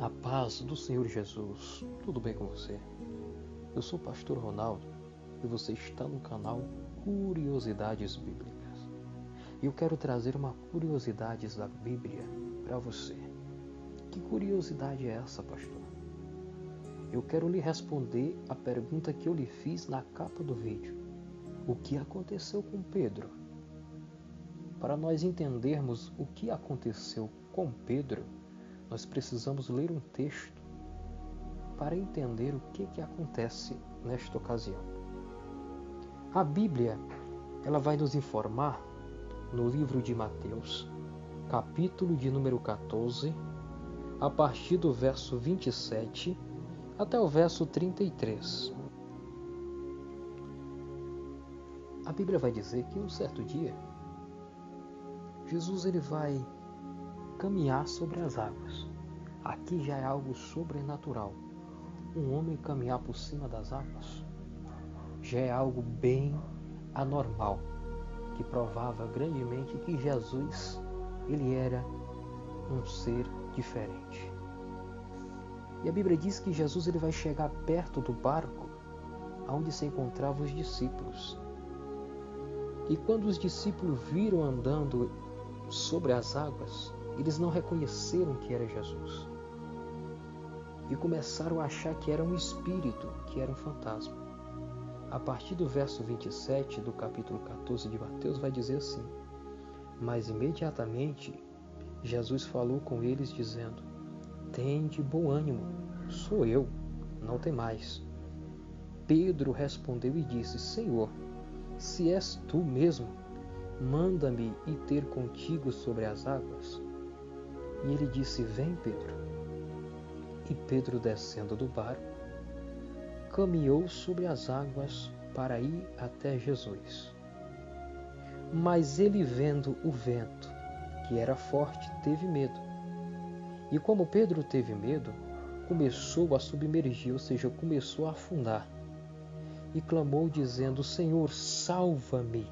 A paz do Senhor Jesus, tudo bem com você? Eu sou o pastor Ronaldo e você está no canal Curiosidades Bíblicas. E eu quero trazer uma curiosidade da Bíblia para você. Que curiosidade é essa, pastor? Eu quero lhe responder a pergunta que eu lhe fiz na capa do vídeo. O que aconteceu com Pedro? Para nós entendermos o que aconteceu com Pedro, nós precisamos ler um texto para entender o que acontece nesta ocasião. A Bíblia, ela vai nos informar no livro de Mateus, capítulo de número 14, a partir do verso 27 até o verso 33. A Bíblia vai dizer que um certo dia, Jesus ele vai caminhar sobre as águas. Aqui já é algo sobrenatural. Um homem caminhar por cima das águas já é algo bem anormal, que provava grandemente que Jesus ele era um ser diferente. E a Bíblia diz que Jesus ele vai chegar perto do barco onde se encontravam os discípulos. E quando os discípulos viram andando sobre as águas, eles não reconheceram que era Jesus. E começaram a achar que era um espírito, que era um fantasma. A partir do verso 27 do capítulo 14 de Mateus vai dizer assim: Mas imediatamente Jesus falou com eles dizendo: Tende bom ânimo, sou eu, não temais. Pedro respondeu e disse: Senhor, se és tu mesmo, manda-me ir ter contigo sobre as águas. E ele disse: Vem, Pedro. E Pedro, descendo do barco, caminhou sobre as águas para ir até Jesus. Mas ele, vendo o vento, que era forte, teve medo. E como Pedro teve medo, começou a submergir, ou seja, começou a afundar. E clamou dizendo: Senhor, salva-me.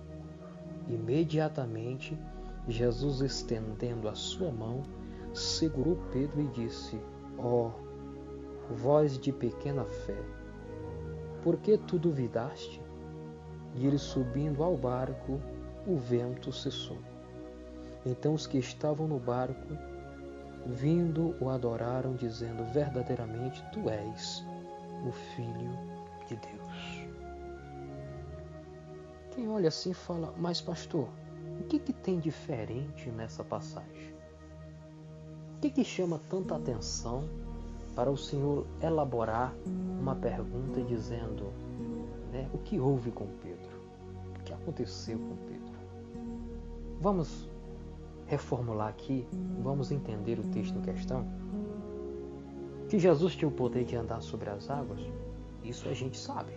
Imediatamente, Jesus, estendendo a sua mão, segurou Pedro e disse: Ó, vós de pequena fé, por que tu duvidaste? E ele, subindo ao barco, o vento cessou. Então os que estavam no barco, vindo, o adoraram, dizendo: verdadeiramente tu és o Filho de Deus. Quem olha assim fala: mas pastor, o que tem diferente nessa passagem? O que chama tanta atenção para o Senhor elaborar uma pergunta dizendo, o que houve com Pedro? O que aconteceu com Pedro? Vamos reformular aqui, vamos entender o texto em questão. Que Jesus tinha o poder de andar sobre as águas, isso a gente sabe.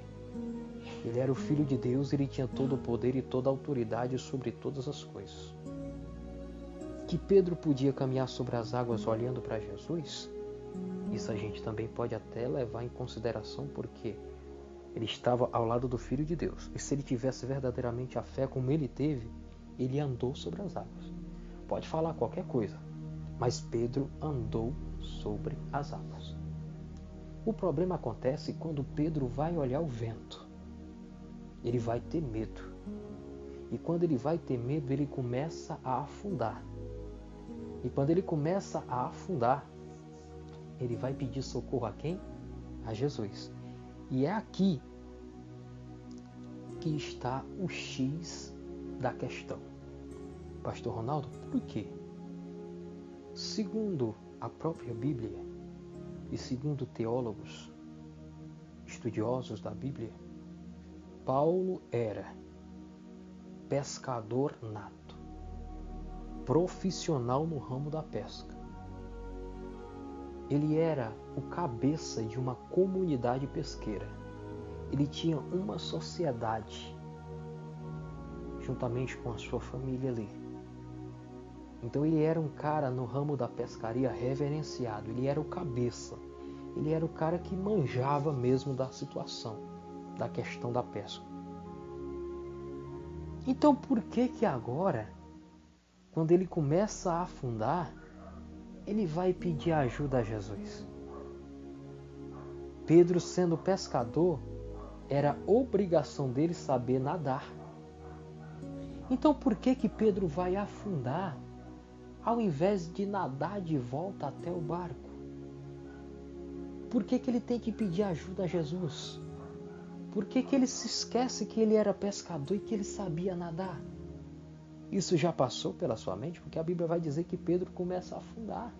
Ele era o Filho de Deus, ele tinha todo o poder e toda a autoridade sobre todas as coisas. Que Pedro podia caminhar sobre as águas olhando para Jesus, isso a gente também pode até levar em consideração, porque ele estava ao lado do Filho de Deus. E se ele tivesse verdadeiramente a fé como ele teve, ele andou sobre as águas. Pode falar qualquer coisa, mas Pedro andou sobre as águas. O problema acontece quando Pedro vai olhar o vento. Ele vai ter medo. E quando ele vai ter medo, ele começa a afundar. E quando ele começa a afundar, ele vai pedir socorro a quem? A Jesus. E é aqui que está o X da questão. Pastor Ronaldo, por quê? Segundo a própria Bíblia e segundo teólogos, estudiosos da Bíblia, Paulo era pescador nato, profissional no ramo da pesca. Ele era o cabeça de uma comunidade pesqueira. Ele tinha uma sociedade, juntamente com a sua família ali. Então ele era um cara no ramo da pescaria reverenciado. Ele era o cabeça. Ele era o cara que manjava mesmo da situação, da questão da pesca. Então por que agora, quando ele começa a afundar, ele vai pedir ajuda a Jesus. Pedro, sendo pescador, era obrigação dele saber nadar. Então por que Pedro vai afundar ao invés de nadar de volta até o barco? Por que ele tem que pedir ajuda a Jesus? Por que ele se esquece que ele era pescador e que ele sabia nadar? Isso já passou pela sua mente? Porque a Bíblia vai dizer que Pedro começa a afundar.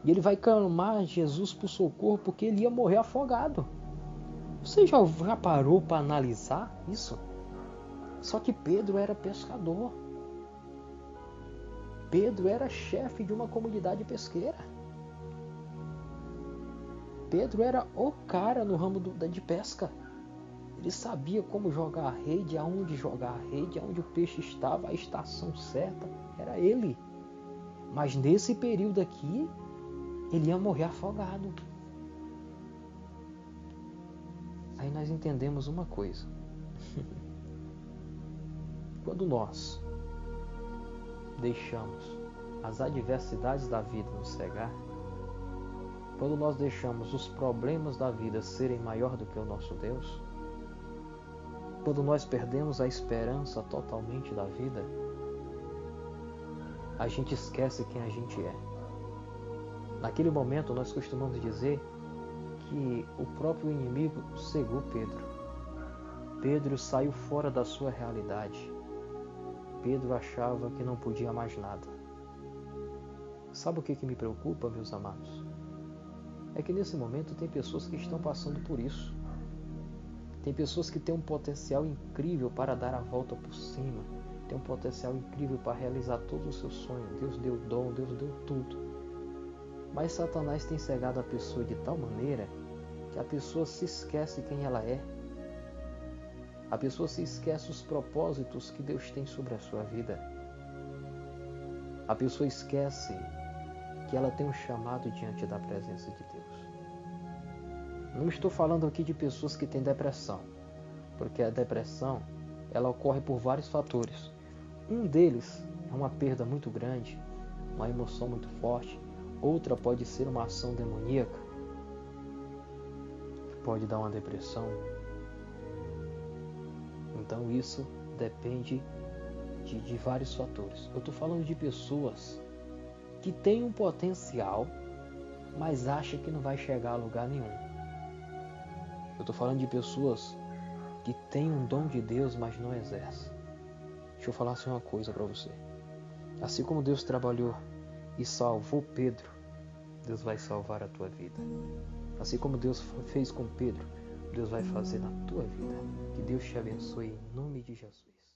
E ele vai clamar a Jesus por socorro porque ele ia morrer afogado. Você já parou para analisar isso? Só que Pedro era pescador. Pedro era chefe de uma comunidade pesqueira. Pedro era o cara no ramo de pesca. Ele sabia como jogar a rede, aonde jogar a rede, aonde o peixe estava, a estação certa. Era ele. Mas nesse período aqui, ele ia morrer afogado. Aí nós entendemos uma coisa. Quando nós deixamos as adversidades da vida nos cegar, quando nós deixamos os problemas da vida serem maior do que o nosso Deus, quando nós perdemos a esperança totalmente da vida, a gente esquece quem a gente é. Naquele momento nós costumamos dizer que o próprio inimigo cegou Pedro. Pedro saiu fora da sua realidade. Pedro achava que não podia mais nada. Sabe o que me preocupa, meus amados? É que nesse momento tem pessoas que estão passando por isso. Tem pessoas que têm um potencial incrível para dar a volta por cima. Tem um potencial incrível para realizar todos os seus sonhos. Deus deu dom, Deus deu tudo. Mas Satanás tem cegado a pessoa de tal maneira que a pessoa se esquece quem ela é. A pessoa se esquece os propósitos que Deus tem sobre a sua vida. A pessoa esquece que ela tem um chamado diante da presença de Deus. Não estou falando aqui de pessoas que têm depressão, porque a depressão ela ocorre por vários fatores. Um deles é uma perda muito grande, uma emoção muito forte. Outra pode ser uma ação demoníaca, que pode dar uma depressão. Então isso depende de vários fatores. Eu estou falando de pessoas que têm um potencial, mas acham que não vai chegar a lugar nenhum. Eu estou falando de pessoas que têm um dom de Deus, mas não exercem. Deixa eu falar assim uma coisa para você. Assim como Deus trabalhou e salvou Pedro, Deus vai salvar a tua vida. Assim como Deus fez com Pedro, Deus vai fazer na tua vida. Que Deus te abençoe em nome de Jesus.